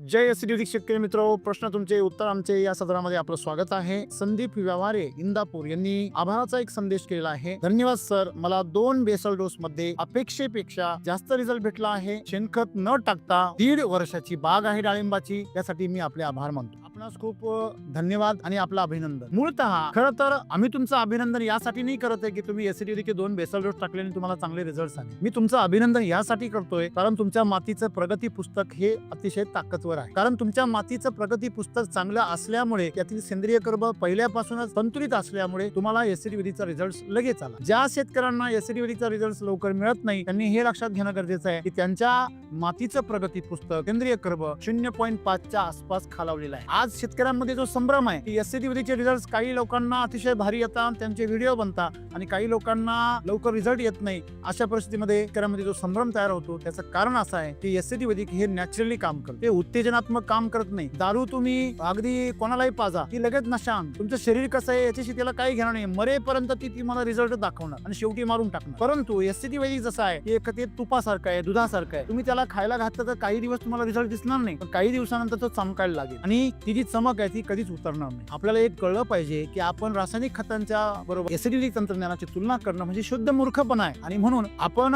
जय SDD शेतकरी मित्र, प्रश्न तुमचे उत्तर आमचे या सदरामध्ये आपलं स्वागत आहे. संदीप व्यवहारे इंदापूर यांनी आभाराचा एक संदेश केलेला आहे. धन्यवाद सर, मला 2 बेसल डोस मध्ये अपेक्षेपेक्षा जास्त रिझल्ट भेटला आहे. शेणखत न टाकता 1.5 वर्षाची बाग आहे डाळिंबाची. यासाठी मी आपले आभार मानतो. आपणास खूप धन्यवाद आणि आपलं अभिनंदन. मूळतः खरं तर आम्ही तुमचं अभिनंदन यासाठी नाही करत आहे की तुम्ही एसडीडी के 2 बेसल डोस टाकल्याने तुम्हाला चांगले रिझल्ट आले. मी तुमचं अभिनंदन यासाठी करतोय कारण तुमच्या मातीचं प्रगती पुस्तक हे अतिशय ताकदवर आहे. कारण तुमच्या मातीचं प्रगती पुस्तक चांगलं असल्यामुळे त्यातील सेंद्रिय कर्ब पहिल्यापासूनच संतुलित असल्यामुळे तुम्हाला एसडीडीचा रिझल्ट लगेच आला. ज्या शेतकऱ्यांना एसडीडीचा रिझल्ट लवकर मिळत नाही त्यांनी हे लक्षात घेणं गरजेचं आहे की त्यांच्या मातीचं प्रगती पुस्तक सेंद्रिय कर्ब 0.5 च्या आसपास खालावलेला आहे. आज शेतकऱ्यांमध्ये जो संभ्रम आहे की एसडीडीचे रिझल्ट काही लोकांना अतिशय भारी येतात, त्यांचे व्हिडिओ बनतात आणि काही लोकांना लवकर रिझल्ट येत नाही. अशा परिस्थितीमध्ये शेतकऱ्यांमध्ये जो संभ्रम तयार होतो त्याचं कारण असं आहे की एसडीडी हे नॅचरली काम करते, उत्तेजनात्मक काम करत नाही. दारू तुम्ही अगदी कोणालाही पाजा ती लगेच नशा आण. तुमचं शरीर कसं आहे याच्याशी त्याला काही घेणं नाही. मरेपर्यंत ती तुम्हाला रिझल्ट दाखवणार आणि शेवटी मारून टाकणार. परंतु एसडीडी जसं आहे ते ते तुपासारखं आहे, दुधासारखं आहे. तुम्ही त्याला खायला घातलं तर काही दिवस तुम्हाला रिझल्ट दिसणार नाही, पण काही दिवसानंतर तो चमकायला लागेल आणि ती जी चमक आहे ती कधीच उतरणार नाही. आपल्याला एक कळलं पाहिजे की आपण रासायनिक खतांच्या बरोबर एसडीडी तंत्रज्ञानाची तुलना करणं म्हणजे शुद्ध मूर्खपणा आहे. आणि म्हणून आपण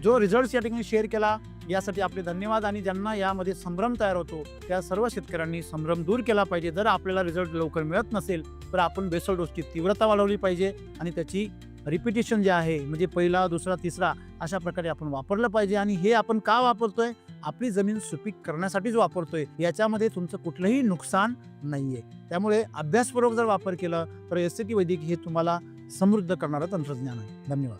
जो रिझल्ट या ठिकाणी शेअर केला यासाठी आपले धन्यवाद. आणि ज्यांना यामध्ये संभ्रम तयार होतो त्या सर्व शेतकऱ्यांनी संभ्रम दूर केला पाहिजे. जर आपल्याला रिझल्ट लवकर मिळत नसेल तर आपण बेसल डोसची तीव्रता वाढवली पाहिजे आणि त्याची रिपिटेशन जे आहे म्हणजे पहिला, दुसरा, तिसरा अशा प्रकारे आपण वापरलं पाहिजे. आणि हे आपण का वापरतोय? आपली जमीन सुपीक करण्यासाठीच वापरतोय. याच्यामध्ये तुमचं कुठलंही नुकसान नाहीये. त्यामुळे अभ्यासपूर्वक जर वापर केला तर एसटी वैदिक हे तुम्हाला समृद्ध करणारं तंत्रज्ञान आहे. धन्यवाद.